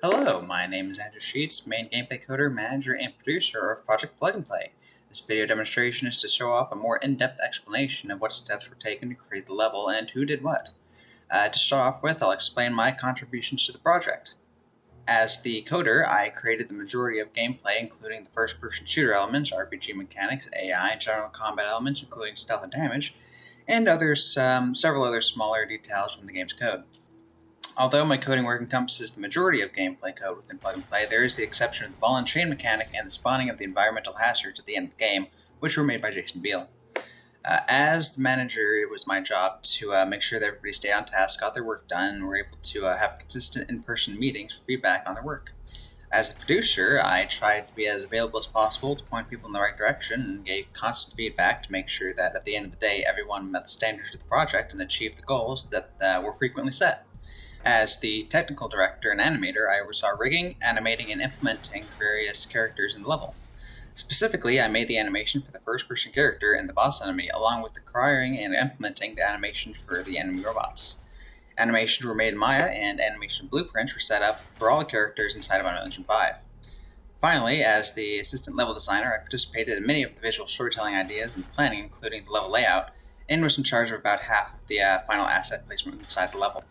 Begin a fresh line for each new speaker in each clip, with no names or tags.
Hello, my name is Andrew Sheets, main gameplay coder, manager, and producer of Project Plug and Play. This video demonstration is to show off a more in-depth explanation of what steps were taken to create the level and who did what. To start off with, I'll explain my contributions to the project. As the coder, I created the majority of gameplay, including the first-person shooter elements, RPG mechanics, AI, general combat elements, including stealth and damage, and several other smaller details from the game's code. Although my coding work encompasses the majority of gameplay code within Plug and Play, there is the exception of the ball and chain mechanic and the spawning of the environmental hazards at the end of the game, which were made by Beal. As the manager, it was my job to make sure that everybody stayed on task, got their work done, and were able to have consistent in-person meetings for feedback on their work. As the producer, I tried to be as available as possible to point people in the right direction and gave constant feedback to make sure that at the end of the day, everyone met the standards of the project and achieved the goals that were frequently set. As the technical director and animator, I oversaw rigging, animating, and implementing the various characters in the level. Specifically, I made the animation for the first-person character and the boss enemy, along with acquiring and implementing the animation for the enemy robots. Animations were made in Maya, and animation blueprints were set up for all the characters inside of Unreal Engine 5. Finally, as the assistant level designer, I participated in many of the visual storytelling ideas and planning, including the level layout, and was in charge of about half of the final asset placement inside the level.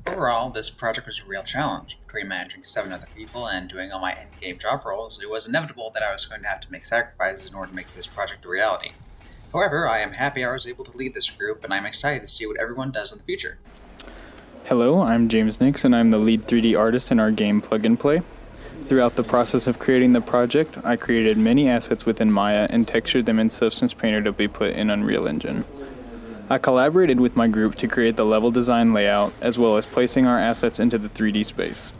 Overall, this project was a real challenge. Between managing 7 other people and doing all my in-game job roles, it was inevitable that I was going to have to make sacrifices in order to make this project a reality. However, I am happy I was able to lead this group, and I'm excited to see what everyone does in the future.
Hello, I'm James Nix, and I'm the lead 3D artist in our game Plug and Play. Throughout the process of creating the project, I created many assets within Maya and textured them in Substance Painter to be put in Unreal Engine. I collaborated with my group to create the level design layout, as well as placing our assets into the 3D space.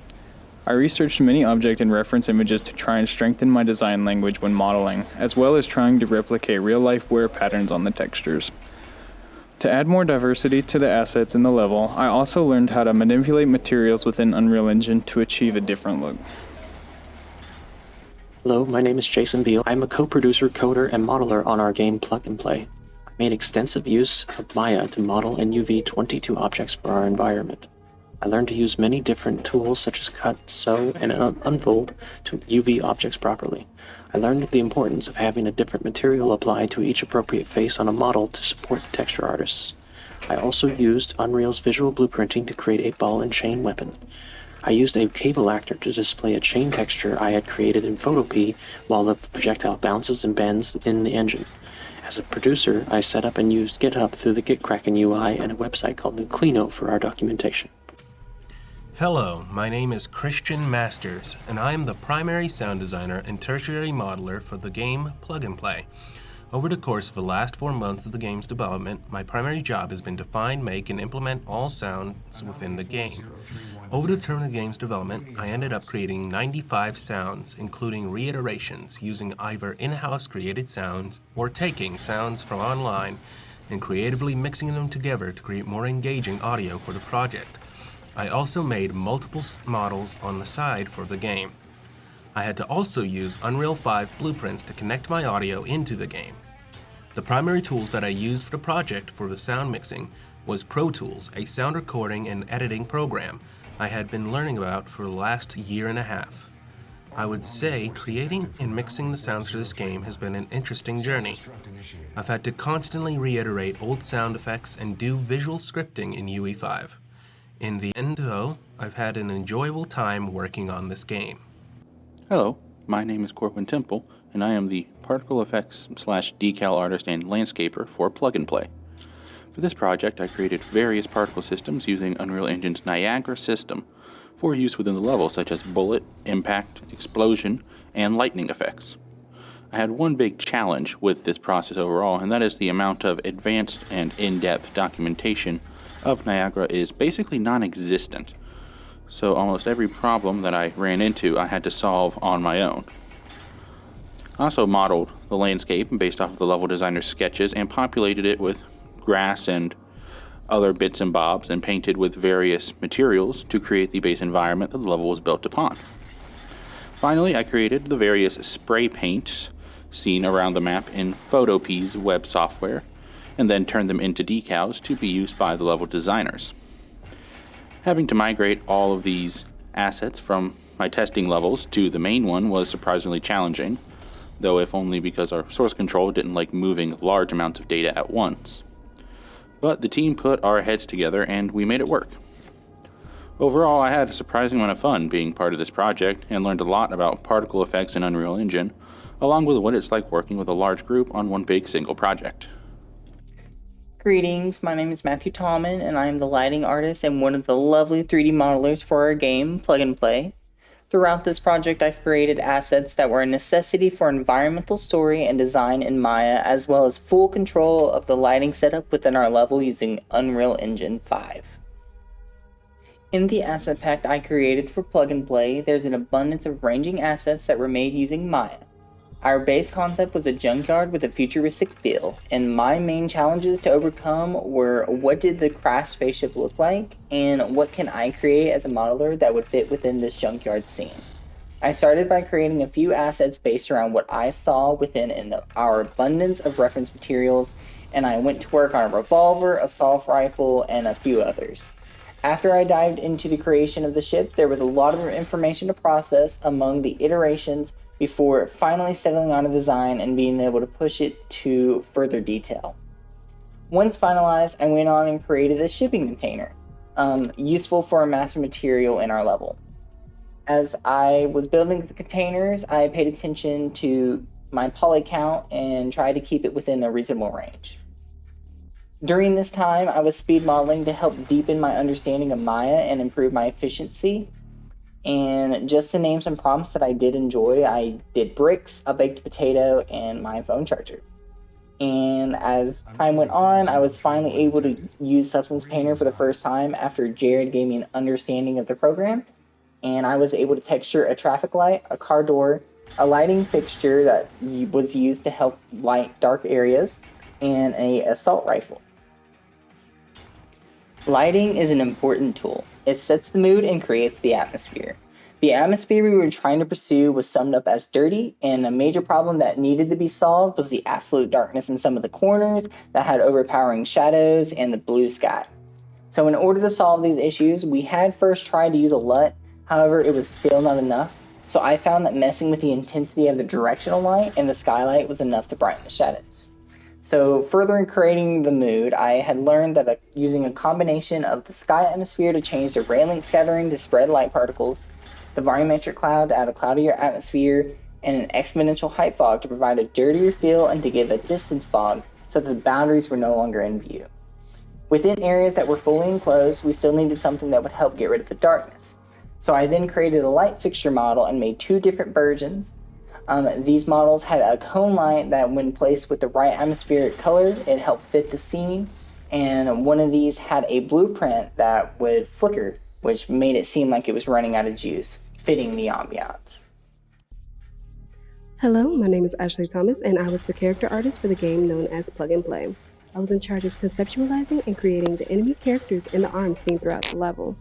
I researched many object and reference images to try and strengthen my design language when modeling, as well as trying to replicate real-life wear patterns on the textures. To add more diversity to the assets in the level, I also learned how to manipulate materials within Unreal Engine to achieve a different look.
Hello, my name is Jason Beal. I'm a co-producer, coder, and modeler on our game Plug and Play. I made extensive use of Maya to model and UV 22 objects for our environment. I learned to use many different tools such as cut, sew, and unfold to UV objects properly. I learned the importance of having a different material applied to each appropriate face on a model to support the texture artists. I also used Unreal's visual blueprinting to create a ball and chain weapon. I used a cable actor to display a chain texture I had created in Photopea while the projectile bounces and bends in the engine. As a producer, I set up and used GitHub through the Gitkraken UI and a website called Nuclino for our documentation.
Hello, my name is Christian Masters, and I am the primary sound designer and tertiary modeler for the game Plug and Play. Over the course of the last 4 months of the game's development, my primary job has been to find, make, and implement all sounds within the game. Over the term of the game's development, I ended up creating 95 sounds, including reiterations, using either in-house created sounds or taking sounds from online and creatively mixing them together to create more engaging audio for the project. I also made multiple models on the side for the game. I had to also use Unreal 5 blueprints to connect my audio into the game. The primary tools that I used for the project for the sound mixing was Pro Tools, a sound recording and editing program I had been learning about for the last year and a half. I would say creating and mixing the sounds for this game has been an interesting journey. I've had to constantly reiterate old sound effects and do visual scripting in UE5. In the end, though, I've had an enjoyable time working on this game.
Hello, my name is Corwin Temple, and I am the particle effects / decal artist and landscaper for Plug and Play. For this project, I created various particle systems using Unreal Engine's Niagara system for use within the level, such as bullet, impact, explosion, and lightning effects. I had one big challenge with this process overall, and that is the amount of advanced and in-depth documentation of Niagara is basically non-existent. So almost every problem that I ran into, I had to solve on my own. I also modeled the landscape based off of the level designer's sketches and populated it with grass and other bits and bobs and painted with various materials to create the base environment that the level was built upon. Finally, I created the various spray paints seen around the map in Photopea's web software and then turned them into decals to be used by the level designers. Having to migrate all of these assets from my testing levels to the main one was surprisingly challenging, though if only because our source control didn't like moving large amounts of data at once. But the team put our heads together and we made it work. Overall, I had a surprising amount of fun being part of this project and learned a lot about particle effects in Unreal Engine, along with what it's like working with a large group on one big single project.
Greetings, my name is Matthew Tallman, and I am the lighting artist and one of the lovely 3D modelers for our game, Plug and Play. Throughout this project, I created assets that were a necessity for environmental story and design in Maya, as well as full control of the lighting setup within our level using Unreal Engine 5. In the asset pack I created for Plug and Play, there's an abundance of ranging assets that were made using Maya. Our base concept was a junkyard with a futuristic feel, and my main challenges to overcome were what did the crashed spaceship look like, and what can I create as a modeler that would fit within this junkyard scene. I started by creating a few assets based around what I saw within our abundance of reference materials, and I went to work on a revolver, assault rifle, and a few others. After I dived into the creation of the ship, there was a lot of information to process among the iterations before finally settling on a design and being able to push it to further detail. Once finalized, I went on and created a shipping container, useful for a master material in our level. As I was building the containers, I paid attention to my poly count and tried to keep it within a reasonable range. During this time, I was speed modeling to help deepen my understanding of Maya and improve my efficiency. And just to name some prompts that I did enjoy, I did bricks, a baked potato, and my phone charger. And as time went on, I was finally able to use Substance Painter for the first time after Jared gave me an understanding of the program. And I was able to texture a traffic light, a car door, a lighting fixture that was used to help light dark areas, and an assault rifle. Lighting is an important tool. It sets the mood and creates the atmosphere. The atmosphere we were trying to pursue was summed up as dirty, and a major problem that needed to be solved was the absolute darkness in some of the corners that had overpowering shadows and the blue sky. So in order to solve these issues, we had first tried to use a LUT, however it was still not enough. So I found that messing with the intensity of the directional light and the skylight was enough to brighten the shadows. So further in creating the mood, I had learned that using a combination of the sky atmosphere to change the railing scattering to spread light particles, the volumetric cloud to add a cloudier atmosphere, and an exponential height fog to provide a dirtier feel and to give a distance fog so that the boundaries were no longer in view. Within areas that were fully enclosed, we still needed something that would help get rid of the darkness. So I then created a light fixture model and made two different versions. These models had a cone light that when placed with the right atmospheric color, it helped fit the scene. And one of these had a blueprint that would flicker, which made it seem like it was running out of juice, fitting the ambiance.
Hello, my name is Ashley Thomas, and I was the character artist for the game known as Plug and Play. I was in charge of conceptualizing and creating the enemy characters and the arms seen throughout the level.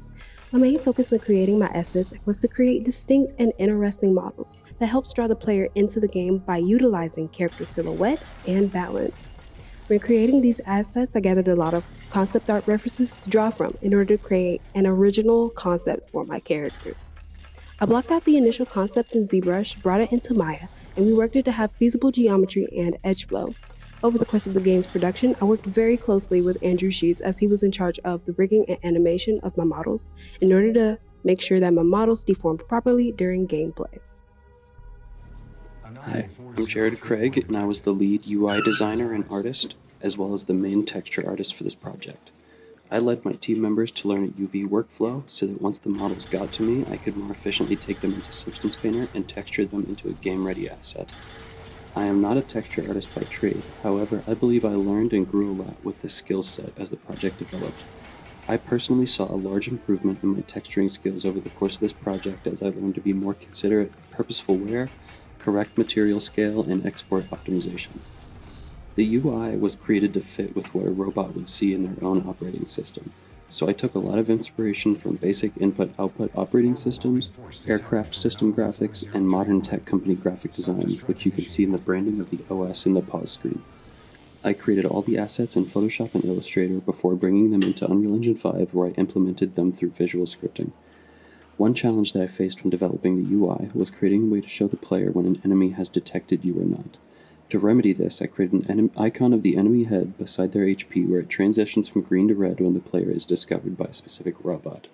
My main focus when creating my assets was to create distinct and interesting models that helps draw the player into the game by utilizing character silhouette and balance. When creating these assets, I gathered a lot of concept art references to draw from in order to create an original concept for my characters. I blocked out the initial concept in ZBrush, brought it into Maya, and we worked it to have feasible geometry and edge flow. Over the course of the game's production, I worked very closely with Andrew Sheets as he was in charge of the rigging and animation of my models in order to make sure that my models deformed properly during gameplay.
Hi, I'm Jared Craig, and I was the lead UI designer and artist, as well as the main texture artist for this project. I led my team members to learn a UV workflow so that once the models got to me, I could more efficiently take them into Substance Painter and texture them into a game-ready asset. I am not a texture artist by trade, however, I believe I learned and grew a lot with this skill set as the project developed. I personally saw a large improvement in my texturing skills over the course of this project as I learned to be more considerate, purposeful wear, correct material scale, and export optimization. The UI was created to fit with what a robot would see in their own operating system, so I took a lot of inspiration from basic input-output operating systems, aircraft system graphics, and modern tech company graphic design, which you can see in the branding of the OS in the pause screen. I created all the assets in Photoshop and Illustrator before bringing them into Unreal Engine 5, where I implemented them through visual scripting.
One challenge that I faced when developing the UI was creating a way to show the player when an enemy has detected you or not. To remedy this, I created an icon of the enemy head beside their HP where it transitions from green to red when the player is discovered by a specific robot.